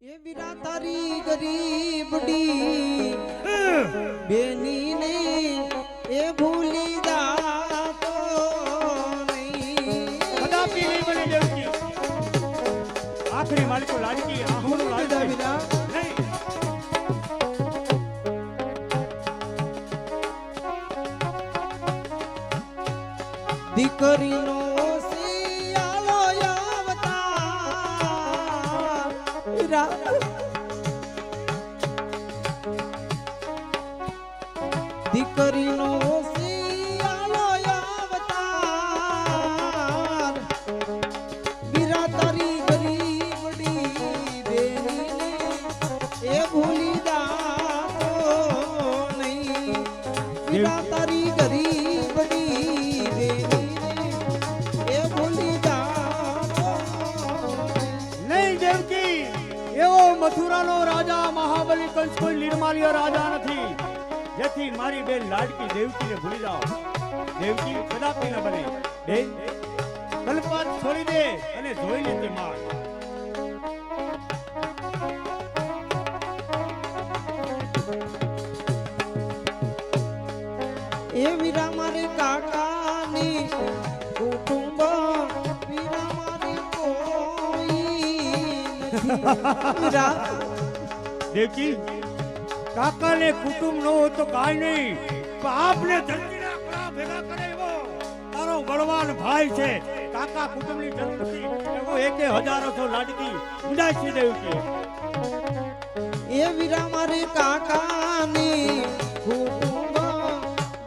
એ વીરા તારી ગરીબડી બેની ને એ ભૂલી જાતો નહીં કદાપી નહીં બને દેવકી આખરી માલિકો લાડકી આહુનું લાડકી વીરા નહીં દીકરીનો શિયાળો અવતાર વીરા દીકરીનો શિયાળો અવતાર વીરા તારી ગરીબડી બેનીને એ ભૂલી જાતો નહીં વીરા તારી ગરીબડી બેનીને એ ભૂલી જાતો નહીં દેવકી એવો મથુરાનો રાજા મહાબલી કંસ કોઈ નિર્માલ્ય રાજા નથી જેથી મારી બેન લાડકી દેવકીને ભૂલી જાઓ દેવકી કદાપી ન બને બેન કલ્પાત છોડી દે અને જોઈ લે તે માર એ વીરા મારે કાકાની કુટુંબ વીરા મારે કોઈ નથી વીરા દેવકી કાકાને કુટુંબ ન હોય તો કાંઈ નહીં પણ આપને ધરતીના કળા ભેગા કરે એવો તારો બળવાન ભાઈ છે કાકા કુટુંબની જરૂર નથી એવો એકે હજારો છો લાડકી ઉદાસી દેવકી એ વીરા મારે કાકાની કુટુંબ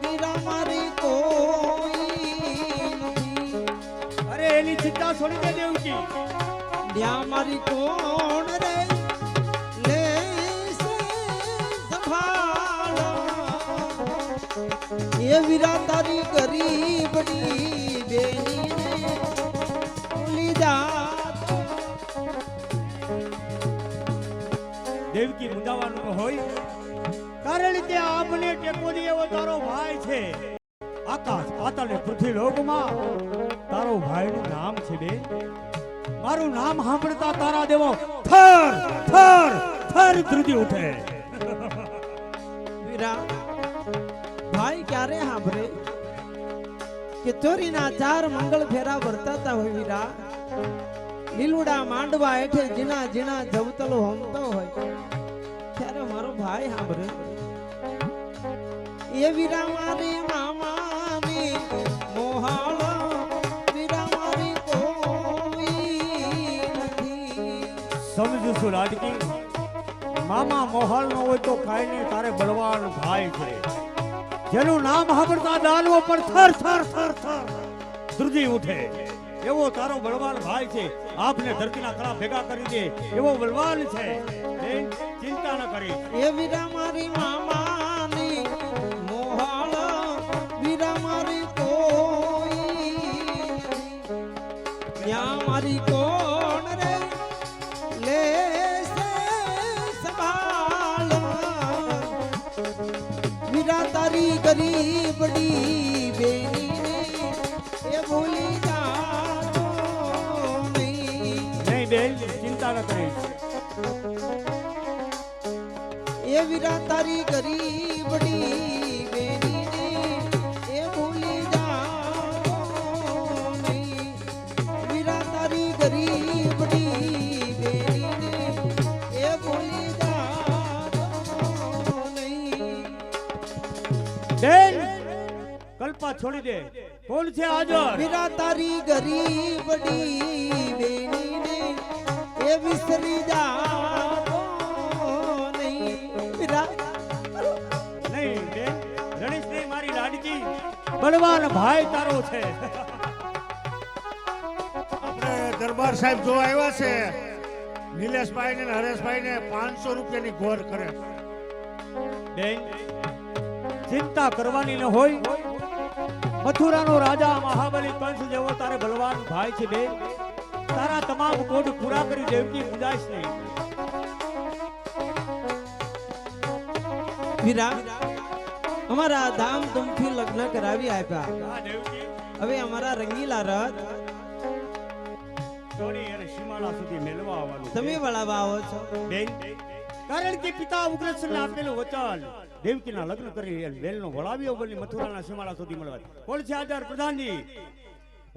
વીરા મારે કોઈ નથી અરે એની ચિંતા છોડી દે દેવકી ત્યાં મારી કોણ રે લેશે સંભાળ એ વીરા તારી ગરીબડી બેનીને ભૂલી જાતો દેવકી મુંજાવાનું ન હોય કારણ કે આપને ટેકો દે એવો તારો ભાઈ છે આકાશ પાતાળ ને પૃથ્વી લોકમાં તારો ભાઈનું નામ છે બે મારું નામ સાંભળતા તારા દેવો થર થર થર ધ્રુજી ઉઠે વીરા ભાઈ ક્યારે સાંભળે કે ચોરીના 4 મંગળ ફેરા વર્તાતા હોય વીરા લીલુડા માંડવા હેઠે જીણા જીણા જવતલો હમતો હોય ત્યારે મારો ભાઈ સાંભળે એ વીરા મારી મામાની મોહાળ વીરા મારી કોઈ નથી સમજુ છું લાડકી મામા મોહલ નો હોય તો કાઈ નહીં તારે બળવાન ભાઈ છે જેનું નામ સાંભળતા દાનવો પણ થર થર થર થર ધ્રુજી ઉઠે એવો તારો બળવાન ભાઈ છે આપને ધરતીના કળા ભેગા કરી દે એવો બળવાન છે બેન ચિંતા ન કરી એ વીરા મારી મામાની મોહાળ વીરા મારી કોઈ ત્યાં મારી કોણ રે લેશે સંભાળ વીરા તારી ગરીબડી બેનીને એ ભૂલી જાતો નહીં નહીં બેન ચિંતા ન કરીશ એ વીરા તારી ગરીબડી બેનીને એ ભૂલી જાતો નહીં વીરા તારી ગરીબડી બેનીને એ ભૂલી જાતો નહીં બેન કલ્પા છોડી દે કોણ છે હાજર વીરા તારી ગરીબડી બેનીને એ વિસરી જાતો નહીં વીરા નહીં બેન રણીશ નહીં મારી લાડકી બળવાન ભાઈ તારો છે આપણે દરબાર સાહેબ જોવા આવ્યા છે નિલેશભાઈ ને હરેશભાઈ ને 500 રૂપિયાની ઘોર કરે બેન ચિંતા કરવાની ન હોય મથુરાનો રાજા મહાબલી કંસ જેવો તારે બલવાન ભાઈ છે બેન તારા તમામ કોડ પૂરા કરી દેવકી મુંજાઈશ નહીં વીરા અમારા ધામધૂમથી લગ્ન કરાવી આપ્યા હા દેવકી હવે અમારા રંગીલા રથ જોડી અને સીમાડા સુધી મેળવા આવવાનું તમે વળાવા આવો છો બેન કારણ કે પિતા ઉગ્રસેનને આપેલું વચન દેવકીના લગ્ન કરી અને બેલનો વળાવ્યો બની મથુરાના સીમાડા સુધી મળવા કોણ છે આચાર પ્રધાનજી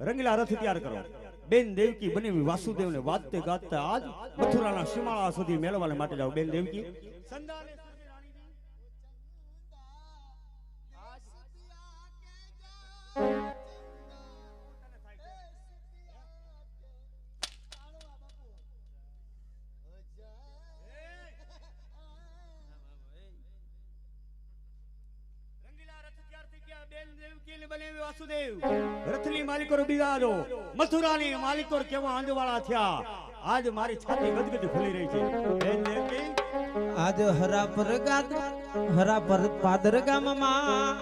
રંગીલા રથ તૈયાર કરો બેન દેવકી બની વાસુદેવને વાજતે ગાજતે આજ મથુરાના સીમાડા સુધી મેળવવા માટે જાઓ બેન દેવકી સંદાને વાસુદેવ રથની માલિકો બીજા દો મથુરાની માલિકો કેવા આંધવાળા થયા આજ મારી છાતી ગદગદ ફૂલી રહી છે બેન દેવકી આજ હરા પર પાદર ગામમાં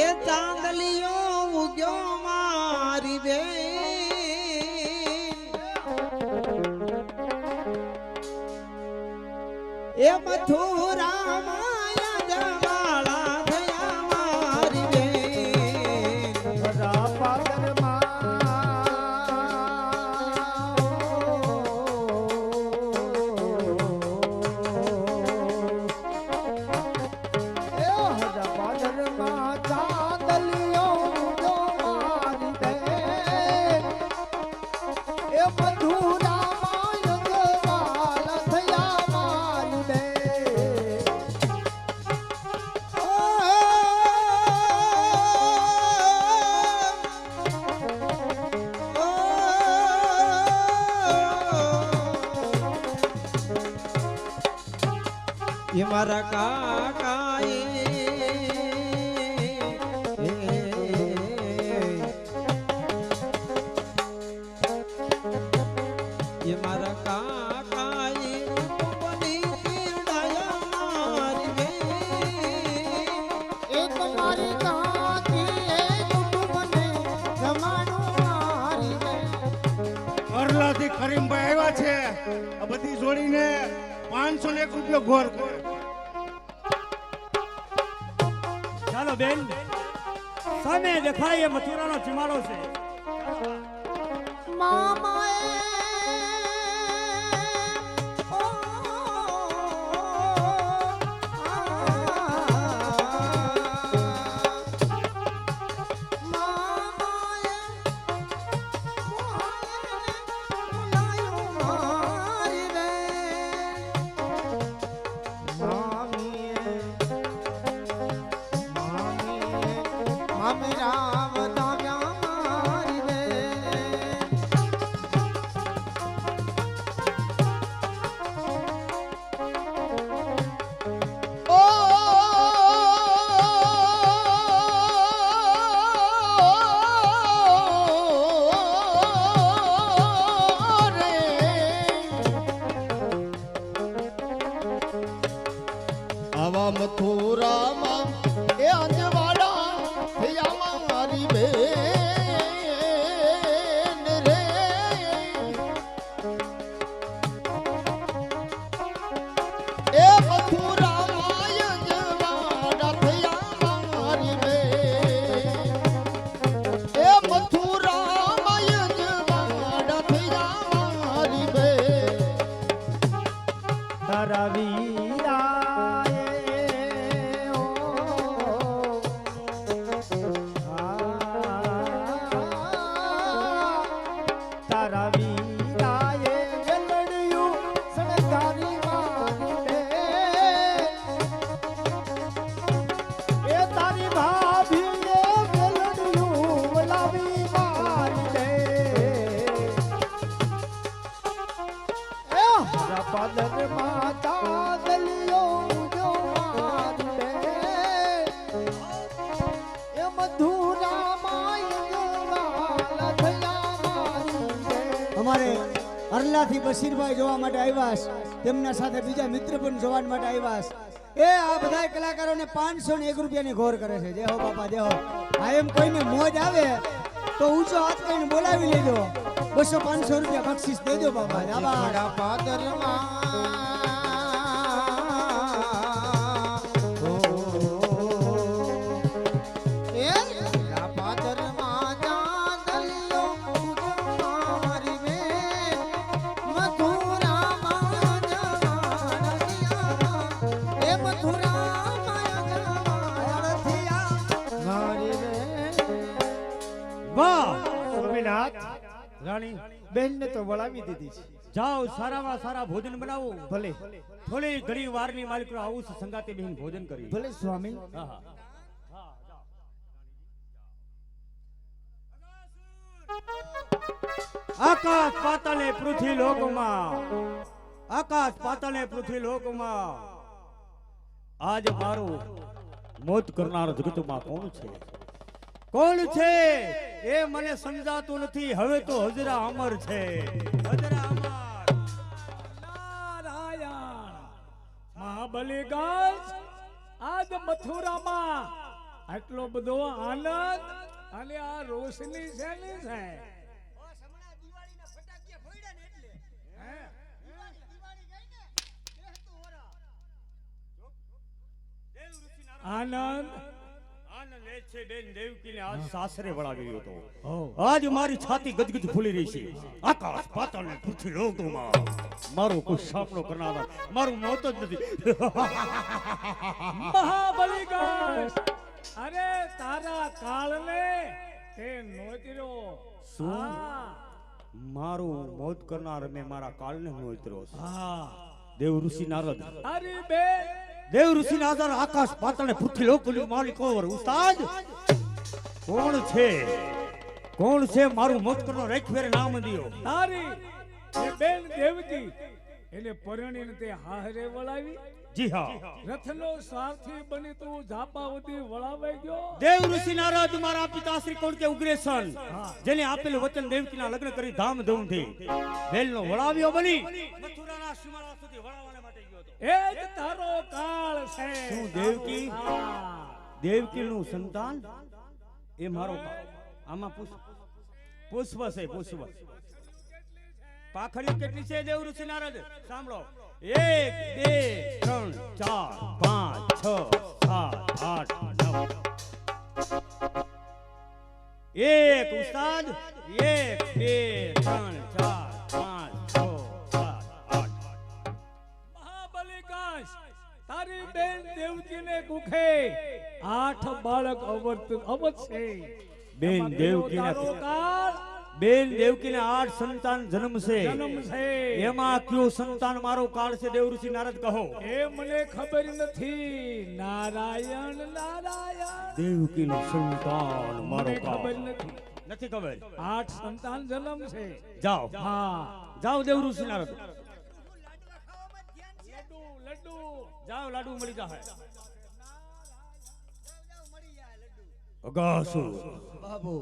એ ચાંદલિયો ઉગ્યો મારી બેન એ મથુરામાં ये मारा काका ये मारा काका बनी डाया मारी एक मारी काकी एक बने जमानो मारी અરલાથી કરીમભાઈ આવ્યા છે આ બધી જોડીને 501 રૂપિયો ઘોર કરો ચાલો બેન સામે દેખાય એ મથુરાનો ચીમાડો છે મામાએ મથુરામાં એ અંજવાડા થયા મારી બેન રે એ મથુરામાં અંજવાડા થયા મારી બેન એ મથુરામાં અંજવાડા થયા મારી બેન તારા વીરા પાદર માતા દલિયો જો મારે એ મધુરા માય ગવાલા થયા મારી અમારે અરલાથી બશીરભાઈ જોવા માટે આવ્યા છે તેમના સાથે બીજા મિત્ર પણ જોવા માટે આવ્યા છે એ આ બધા કલાકારોને 501 રૂપિયાની ઘોર કરે છે દેહો બાપા દેહો આ એમ કોઈને મોજ આવે તો ઊંચો હાથ કરીને બોલાવી લેજો 200-500 રૂપિયા બક્ષિસ દેજો બાપા મારા પાદર પાદર માં જા દલિયો મારી બેનને તો વળાવી દીધી છે. જાઓ સારામાં સારા ભોજન બનાવો. ભલે થોડી ઘણી વારની માલિકો આવું છે, સંગાતે બેહીને ભોજન કરી. ભલે સ્વામી. હા હા આકાશ પાતાળ ને પૃથ્વી લોકમાં, આકાશ પાતાળ ને પૃથ્વી લોકમાં આજ મારું મોત કરનાર જગતમાં કોણ છે? કોણ છે એ મને સમજાતું નથી. હવે તો હજરા અમર છે, હજરા અમર. નારાયણ મહાબલીગંજ આજ મથુરામાં આટલો બધો આનંદ અને આ રોશની શેની છે? આનંદ આનંદ લે છે બેન દેવકીને આજ સાસરે વળાવી હતો. આજ મારી છાતી ગજગજ ફૂલી રહી છે. આકાશ પાતાળ ને પૃથ્વી લોકમાં મારો કોઈ સામનો કરનાર મારું મોત જ નથી. મહાબલીગંજ અરે તારા કાળને તે નોતર્યો. શું? હા. મારું મોત કરનાર મેં મારા કાળને નોતર્યો છે. હા દેવ ઋષિ નારદ, અરે બેન દેવ ઋષિ નારદ આકાશ પાતાળ ને પૃથ્વી લોકની માલિકો ઉસ્તાદ કોણ છે? કોણ છે મારું મોત કરનાર? રેખવેર નામ દિયો. તારી એ બેન દેવકી એને પરણીને તે હારે વળાવી. જી હા, રથનો સારથી બની તું ઝાપાવતી વળાવાઈ ગયો. દેવ ઋષિ નારદ મારા પિતાશ્રી કોણ કે ઉગ્રેસન, જેને આપેલું વચન દેવકીના લગ્ન કરી ધામધૂમથી વેલનો વળાવ્યો બની મથુરાના સીમાડા સુધી વળાવવાને માટે ગયો હતો. એ જ તારો કાળ છે. શું દેવકી? હા. દેવકીનું સંતાન એ મારો કાળ. આમાં પુષ્પ છે, પુષ્પ. પાખડીઓ કેટલી છે દેવ ઋષિ નારદ? સાંભળો. 1 2 3 4 5 6 7 8 9 એક ઉસ્તાદ. 1 2 3 4 5 6 7 8. મહાબલીગંજ તારી બેન દેવકીને કુખે 8 બાળક અવતશે. બેન એમાં દેવકીને તારો કાળ બેન દેવકીને 8 સંતાન જન્મશે. જન્મ છે. એમાં કયો સંતાન મારો કાળ છે? દેવ ઋષિ નારદ કહો. એ મને ખબર નથી. નારાયણ નારાયણ દેવકીનું સંતાન મારો મને ખબર કાળ નથી. નથી ખબર. 8 સંતાન જન્મ છે. જાઓ હા જાઓ દેવ ઋષિ નારદ, લડ્ડુ લડ્ડુ જાઓ લાડુ મળી જાય. અગાસુર બાબુ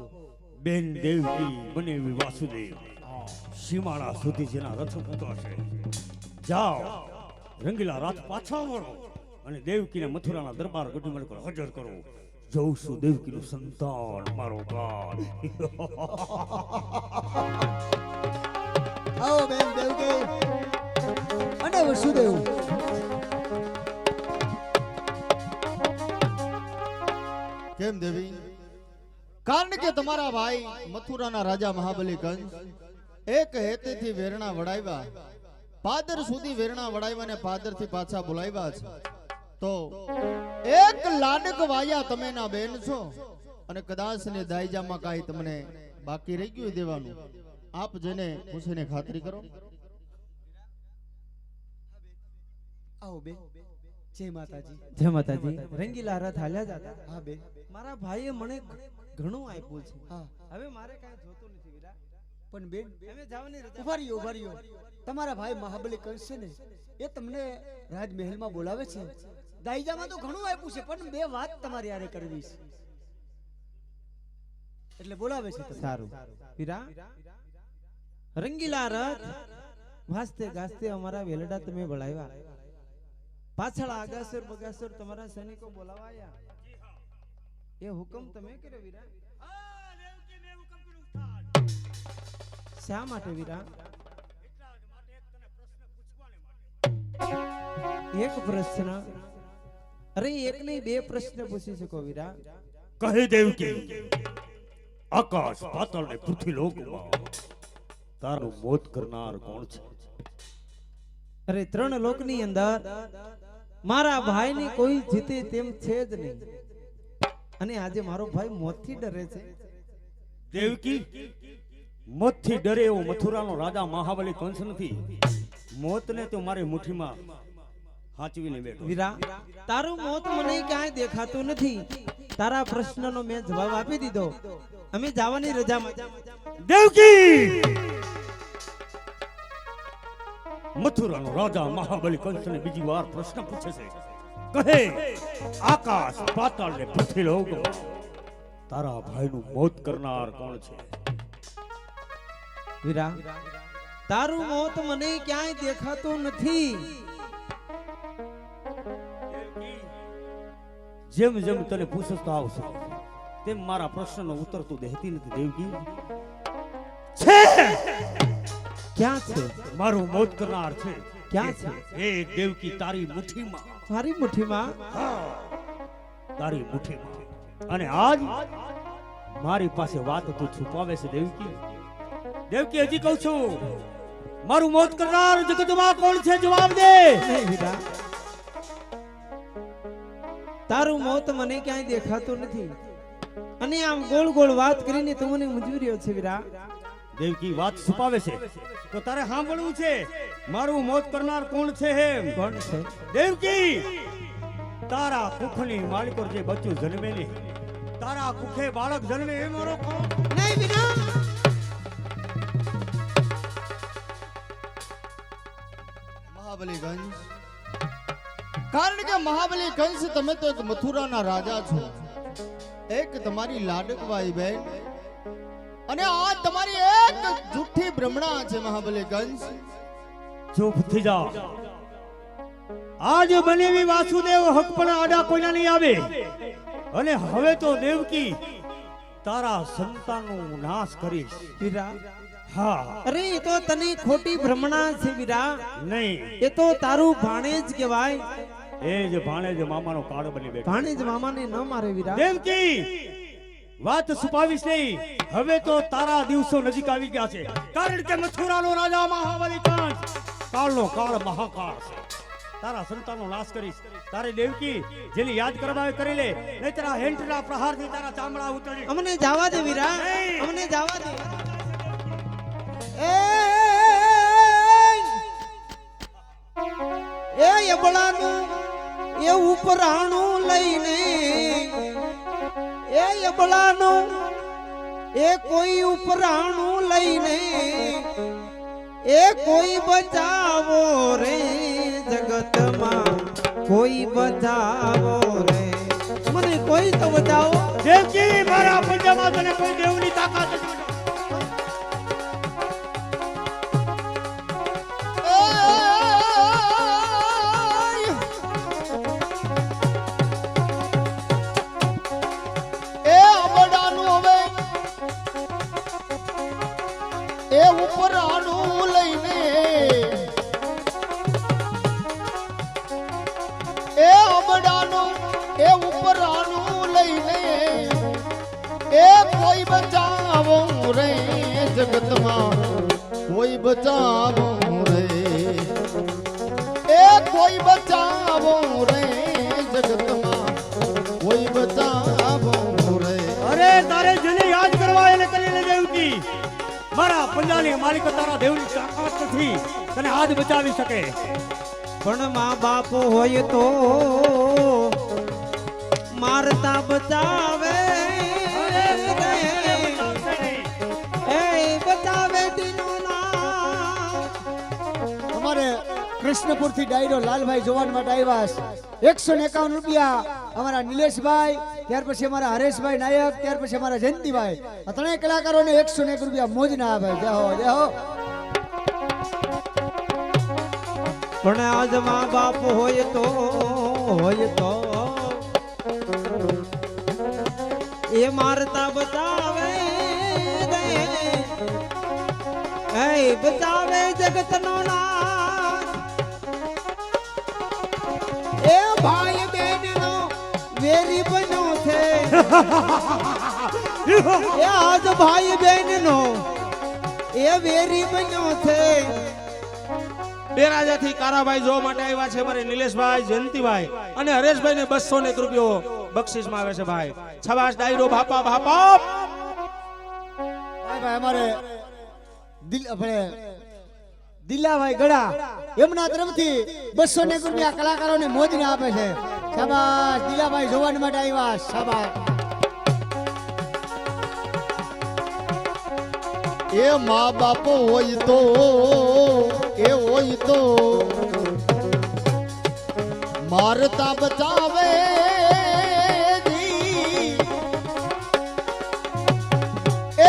બેન દેવકી બને વાસુદેવ સીમાડા સુધી જેના રથ મૂકાશે. જાઓ રંગીલા રથ પાછા વળો અને દેવકીને મથુરાના દરબાર ગઢમલ પર હાજર કરો. જોઉં છું દેવકીનું સંતાન મારો કાળ. આવો બેન દેવકી અને વસુદેવ. કેમ દેવી? કારણ કે તમારા ભાઈ મથુરાના રાજા મહાબલી કંસ એક હેતેથી વેરણા વડાવ્યા, પાદર સુધી વેરણા વડાવ્યા ને પાદરથી પાછા બોલાવ્યા છે. તો એક લાડક વાયા તમે ના બેન છો અને કદાચ ને દાયજામાં કાંઈ તમને બાકી રહી ગયું દેવાનું. આપ જેને પૂછીને ખાતરી કરો. આવો બેન. જય માતાજી. જય માતાજી. રંગીલા રથ હાલ્યા જતા. હા બેન. મારા ભાઈએ મને ઘણું આપ્યું છે. હા હવે મારે કાંઈ જોતું નથી વીરા. પણ બેન અમે જવાની રજા. ઉભા રહ્યો, ઉભા રહ્યો. તમારા ભાઈ મહાબલી કંસ છે ને એ તમને રાજમહેલમાં બોલાવે છે. દાયજામાં તો ઘણું આપ્યું છે પણ બે વાત તમારી હારે કરવી છે એટલે બોલાવે છે તમને. સારું વીરા. રંગીલા રથ વાસ્તે ગાસ્તે અમારા વેલડા તમે વળાવ્યા. પાછળ આગાસુર બગાસુર તમારા સૈનિકો બોલાવાયા. એ હુકમ તમે કર્યો વીરા. શા માટે વીરા? એક પ્રશ્ન? અરે એક નહીં, બે પ્રશ્ન પૂછી શકો વીરા. કહે દેવકી, આકાશ પાતાળ ને પૃથ્વી લોકમાં તારું મોત કરનાર કોણ છે? અરે 3 લોકની અંદર મારા ભાઈની કોઈ જીતે તેમ છે જ નહીં. અને આજે મારો ભાઈ મોતથી ડરે છે. દેવકી મોતથી ડરે એવો મથુરાનો રાજા મહાબલી કંસ નથી. મોતને તો મારી મુઠ્ઠીમાં હાચવીને બેઠો. વીરા તારું મોત મને ક્યાંય દેખાતું નથી. તારા પ્રશ્નનો મેં જવાબ આપી દીધો. અમે જવાની રજામાં દેવકી મથુરાનો રાજા મહાબલી કંસને બીજી વાર પ્રશ્ન પૂછે છે. કહે આકાશ પાતાળ ને પૃથ્વી લોક તારા ભાઈનું મોત કરનાર કોણ છે? વીરા તારું મોત મને ક્યાંય દેખાતું નથી. જેમ જેમ તને પૂછતો આવશે તેમ મારા પ્રશ્નનો ઉત્તર તું દેતી નથી. દેવકી છે ક્યાં છે? મારું મોત કરનાર છે. ક્યાં છે? એ દેવકી તારી મુઠ્ઠીમાં. મારી મુઠ્ઠીમાં? તારી મુઠ્ઠીમાં. અને આજ મારી પાસે વાત તું છુપાવે છે. દેવકી દેવકી હજી કહું છું, મારું મોત કરનાર જગતમાં કોણ છે? જવાબ દે. નહીં વીરા તારું મોત મને ક્યાંય દેખાતું નથી. અને આમ ગોળ ગોળ વાત કરીને તું મને મૂંઝવી છે. વીરા દેવકી વાત છુપાવે છે તો તારે સાંભળવું છે. મારું મોત કરનાર કોણ છે? એમ કોણ છે? દેવકી તારા કુખની માલિકોર જે બચ્ચું જન્મે ને, તારા કુખે બાળક જન્મે એ મારો કોણ? નહીં વીરા મહાબલી કંસ, કારણ કે મહાબલી કંસ તમે તો એક મથુરાના રાજા છો, એક તમારી લાડકવાઈ બેન, અને આ તમારી એક જુઠ્ઠી ભ્રમણા છે. મહાબલી કંસ ચૂપ થઈ જા. આજ બનેવી વાસુદેવ હક પણ આડા કોઈના નહીં આવે. અને હવે તો દેવકી તારા સંતાનનો નાશ કરીશ. વીરા હા અરે એ તો તને ખોટી ભ્રમણા છે. વીરા નહીં, એ તો તારું ભાણેજ કહેવાય. એ જ ભાણેજ મામાનો કાળ બની બેઠો. ભાણેજ મામાને ન મારે વીરા. દેવકી વાત છુપાવીશ નહીં. હવે તો તારા દિવસો નજીક આવી ગયા છે. કારણ કે મથુરાનો રાજા મહાબલી કંસ કાળનો કાળ મહાકાળ છે. તારા સંતાનનો નાશ કરીશ. તારે દેવકી જેની યાદ કરવા હોય કરી લે, નહીં તારા હેન્ટના પ્રહારથી તારા ચામડા ઉતરી. અમને જવા દે વીરા, અમને જવા દે. એ યબળાનું એ ઉપરાણું લઈને, એ યબળાનું એ કોઈ ઉપરાણું લઈને, એ કોઈ બચાવો રે જગતમાં, કોઈ બચાવો રે. મને કોઈ તો બચાવો. દેવકી મારા પંજામાં તને કોઈ દેવની તાકાત નથી. એ અબડાનું હવે એ ઉપરાણું લઈને, એ અબડાનું એ ઉપરાણું લઈને, એ કોઈ બચાવો રે જગતમાં, કોઈ બચાવો રે, એ કોઈ બચાવો રે જગતમાં, કોઈ બચાવો રે. અરે તારે જેને યાદ કરવા એને કરી લે. દેવકી મારા પંજાની માલિક તારા દેવની તાકાત નથી તને આજ બચાવી શકે. પણ મા બાપ હોય તો મારતા બચાવે. એ બચાવે દીનું નામ. અમારે કૃષ્ણપુરથી ડાયરો લાલભાઈ જોવાન માટે આવ્યા છે. 151 રૂપિયા અમારા નિલેશભાઈ, ત્યાર પછી અમારા હરેશભાઈ નાયક, ત્યાર પછી અમારા જયંતિભાઈ, આ ત્રણેય કલાકારોને 101 રૂપિયા મોજના આપે. જય હો જય હો. પણ આજ મા બાપ હોય તો એ મારતા બચાવે રે. એ બચાવે જગતનો નાથ. એ ભાઈ બહેનનો વેરી બન્યો છે. એ આજ ભાઈ બહેનનો એ વેરી બન્યો છે. બેરાજાથી કારાભાઈ જોવા માટે આવ્યા છે અમારે નિલેશભાઈ, જયંતિભાઈ અને હરેશભાઈ ને 201 રૂપિયો બક્ષિસમાં આવે છે. ભાઈ છબાશ ડાયરો બાપા બાપા. ભાઈ અમારે દિલાભાઈ ગડા એમના તરફથી 201 રૂપિયા કલાકારોને મોજને આપે છે. શાબાશ દિલાભાઈ જોવા માટે આવ્યા. શાબાશ. એ મા બાપ હોય તો મારતા બચાવે જી.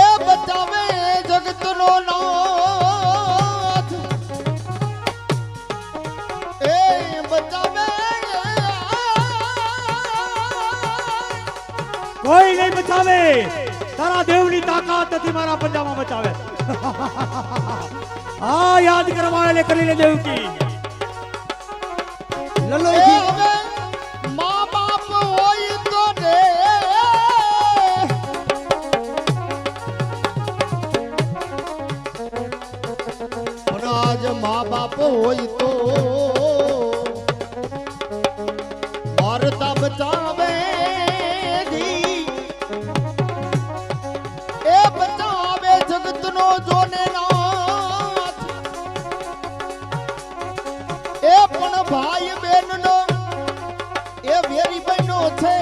એ બચાવે જગતનો નાથ. એ બચાવે કોઈ નહીં બચાવે. તારા દેવની તાકાત નથી મારા પંજામાં બચાવે. આ યાદ કરવા એટલે કરીને દેવકી લલોઈથી હવે મા બાપ હોય તો રે પણ આજ મા બાપ હોય તો મારતા બચાવે જી. એ બચાવે જગતનો જોને નાથ. એ પણ ભાઈ બહેનનો એ વેરી બહેનો છે.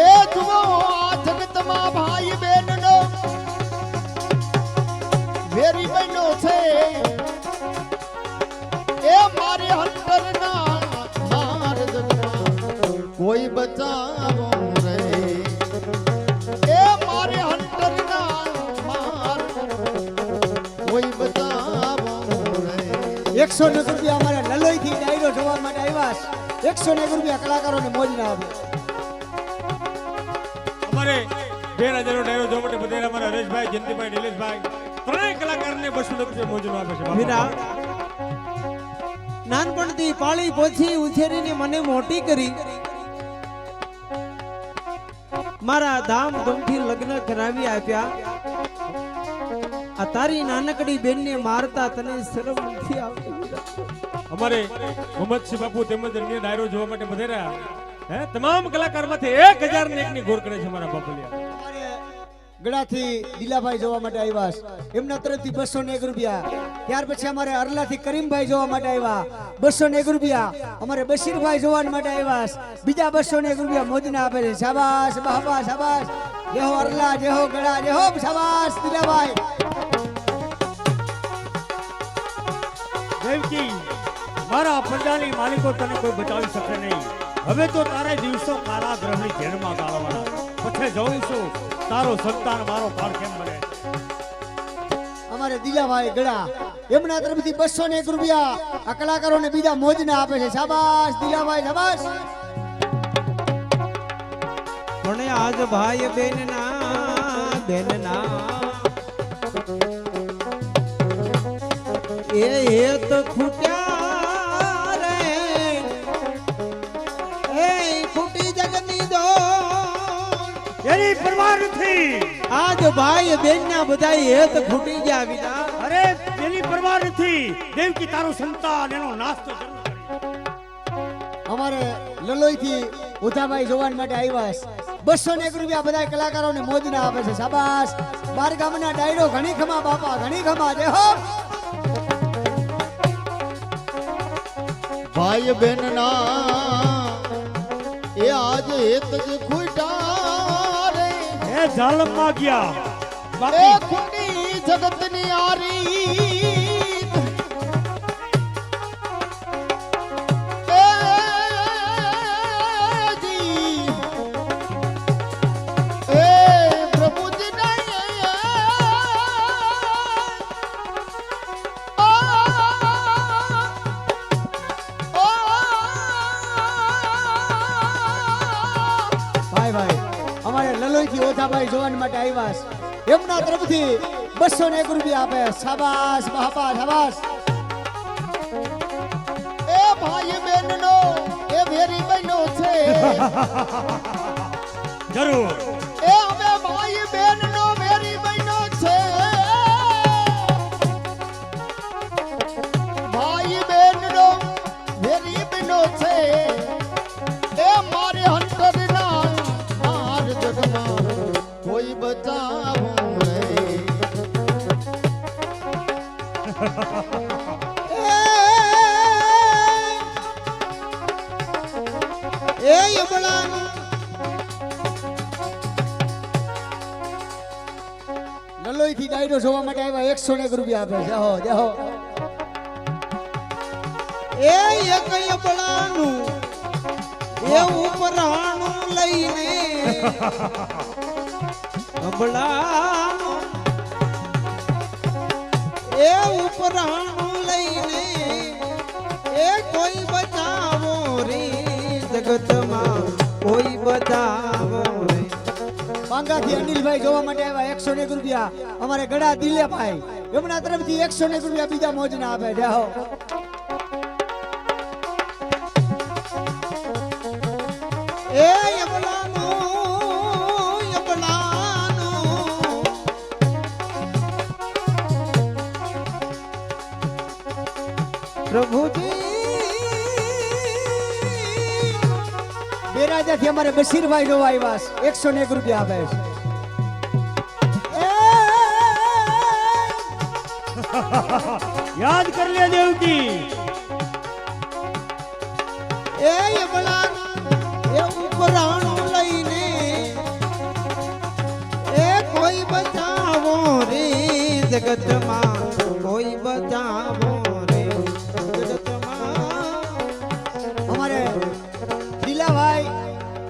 એ જુઓ આ જગતમાં ભાઈ બહેનનો વેરી બહેનો છે. એ મારી હંતરના માર જગતમાં કોઈ બચાવો રે. એ મારી હંતરના માર કોઈ બચાવો રે. 101 રૂપિયા અમારા લલોઈથી ડાયરો જોવા માટે આવ્યા છે. 101 રૂપિયા કલાકારોને મોજને આપે. અમારે 2000 નો ડાયરો જોવા માટે બધા અમારા હરેશભાઈ, જયંતિભાઈ, નિલેશભાઈ ત્રણેય કલાકારને 200 રૂપિયા મોજનો આપે છે. વીરા નાનપણથી પાળી પોછી ઉછેરીને મને મોટી કરી, મારા ધામધૂમથી લગ્ન કરાવી આપ્યા. આ તારી નાનકડી બેનને મારતા તને શરમ નથી આવતી વીરા? અમારે મોહમ્મદસિંહ બાપુ તેમજ અન્ય ડાયરો જોવા માટે બધા તમામ કલાકારમાંથી 1001 ની ગોર કરે છે અમારા બાપુલિયા. અમારે ગળાથી દિલાભાઈ જોવા માટે આવ્યા છે. એમના તરફથી 201 રૂપિયા. ત્યાર પછી અમારે અરલાથી કરીમભાઈ જોવા માટે આવ્યા 201 રૂપિયા. અમારે બશીરભાઈ જોવા માટે આવ્યા છે. બીજા 201 રૂપિયા મોદીને આપે છે. શાબાશ બાપા શાબાશ. જેહો અરલા જેહો ગળા જેહો શાબાશ દિલાભાઈ. દેવકી મારા પંજાની માલિકો તને કોઈ બચાવી શકે નહીં. હવે તો તારે દિવસો કારાગૃહની જેલમાં ગાળવાના. પછી જોઈશું તારો સંતાન મારો પાર કેમ બને. અમારે દિલાભાઈ ગળા એમના તરફથી 201 રૂપિયા આ કલાકારોને બીજા મોજને આપે છે. શાબાશ દિલાભાઈ શાબાશ. પણ આજ ભાઈ બેનના એ હેત ખૂટ્યા રે. એ ખૂટી જગની દો એની પરવા નથી. આજ ભાઈ બેનના બધા હેત ખૂટી ગયા વીરા. અરે એની પરવા નથી. દેવકી તારું સંતાન એનો નાશ તો જરૂર કરી. અમારે લલોઈથી ઉધાભાઈ જોવા માટે આવ્યા છે. 201 રૂપિયા બધા કલાકારોને મોજને આપે છે. શાબાશ. બાર ગામના ડાયરો ઘણી ખમા બાપા ઘણી ખમા જે હો. ભાઈ બહેનના એ આજ હેત જ ખૂટ્યા રે. એ જાલમમાં ગયા. એ બાકી ખૂટી જગતની આરી. એ જી. એ પ્રભુજી નહીં. ભાઈ ભાઈ અમારે લલોઈથી ઓઝાભાઈ જોવા માટે આવ્યા છે. એમના તરફથી 201 રૂપિયા આપે. શાબાશ બાપા શાબાશ. એ ભાઈ બહેનનો એ વેરી બહેનો છે. જરૂર એ અમે ભાઈ બહેનનો વેરી બહેનો છે. ભાઈ બહેનનો વેરી બહેનો છે. એ મારે હંતરના માર જગમાં કોઈ બચાવો રે. એ યબળાનું લલોઈ થી ડાયરો જોવા માટે આવ્યા 101 રૂપિયા આપે જાહો જાહો એ એક યબળાનું એ ઉપરાણું લઈને યબળાનું એ ઉપરાણું લઈને એ કોઈ બચાવો રે જગતમાં કોઈ બચાવો રે બાંગાથી અનિલભાઈ જોવા માટે આવ્યા 101 રૂપિયા અમારે ગડા દિલેભાઈ એમના તરફથી 101 રૂપિયા બીજા મોજના આપે જાહો એ યબળાનું યબળાનું પ્રભુજી બેરાજાથી અમારે બશીરભાઈ જોવા આવ્યા 101 રૂપિયા આપે યાદ કર લે દેવકી એ યબળાનું એ ઉપરાણું લઈને એ કોઈ બચાવો રે જગતમાં કોઈ બચાવો રે જગતમાં અમારે દિલાભાઈ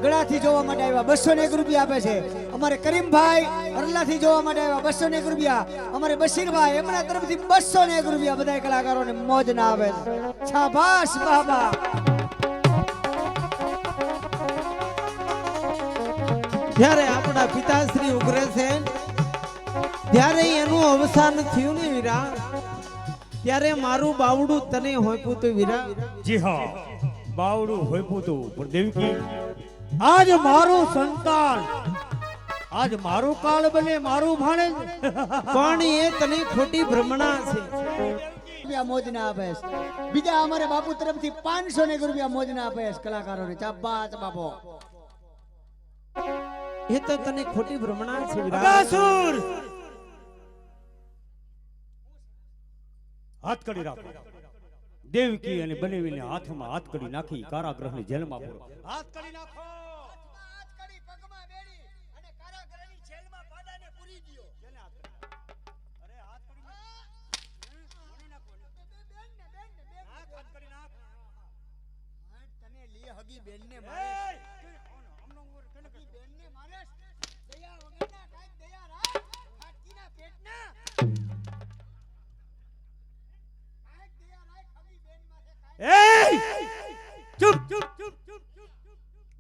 ગળાથી જોવા માટે આવ્યા 201 રૂપિયા આપે છે અમારે કરીમભાઈ અરલાથી જોવા માટે આવ્યા 201 રૂપિયા અમારે બશીરભાઈ એમના તરફથી 201 રૂપિયા બધા કલાકારોને મોજ ના આવે શાબાશ બાબા જ્યારે આપણા પિતાશ્રી ઉગરે છે ત્યારે એનું અવસાન થયું ને વીરા ત્યારે મારું બાવડું તને હોયપું તો વીરા જી હા બાવડું હોયપું તું પણ દેવકી આજ મારું સંતાન આજ મારું કાળ બને મારું ભાણે પણ એ તને ખોટી ભ્રમણા છે રૂપિયા મોજના આપે છે બીજા અમારે બાપુ તરફથી 501 રૂપિયા મોજના આપે છે કલાકારોને શાબાશ બાપો એ તો તને ખોટી ભ્રમણા છે વીરા અગાસુર હાથ કડી રાખો દેવકી અને બનેવીને હાથમાં હાથ કડી નાખી કારાગૃહની જેલમાં પૂરો હાથ કડી નાખો ચૂપ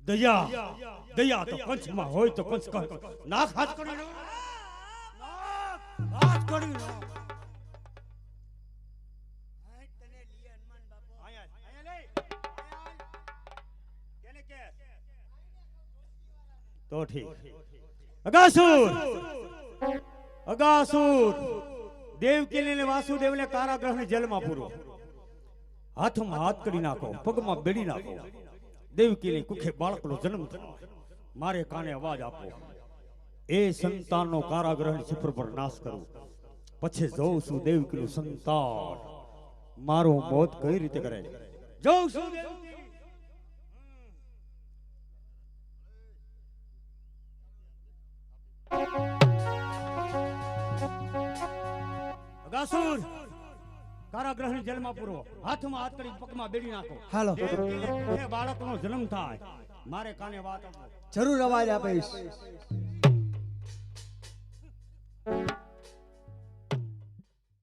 દયા દયા તો કંચમાં હોય તો કંચ કર નાખ હાથ કરી હાથ કરી તો ઠીક અગાસુર અગાસુર દેવકી ને વાસુદેવને કારાગૃહની જેલમાં પૂરો હાથમાં હાથ કરી નાખો પગમાં બેડી નાખો દેવકીની કુખે બાળકનો જન્મ થયો મારે કાને અવાજ આપો એ સંતાનનો કારાગૃહની છિપર પર નાશ કરું પછી જોઉં છું દેવકીનું સંતાન મારું મોત કઈ રીતે કરે જોઉં છું અગાસુર કારાગૃહની જેલમાં પૂરો હાથમાં હાથ કરી પગમાં બેડી નાખો હાલો એ બાળકનો જન્મ થાય મારે કાને વાત આપો જરૂર અવાજ આપીશ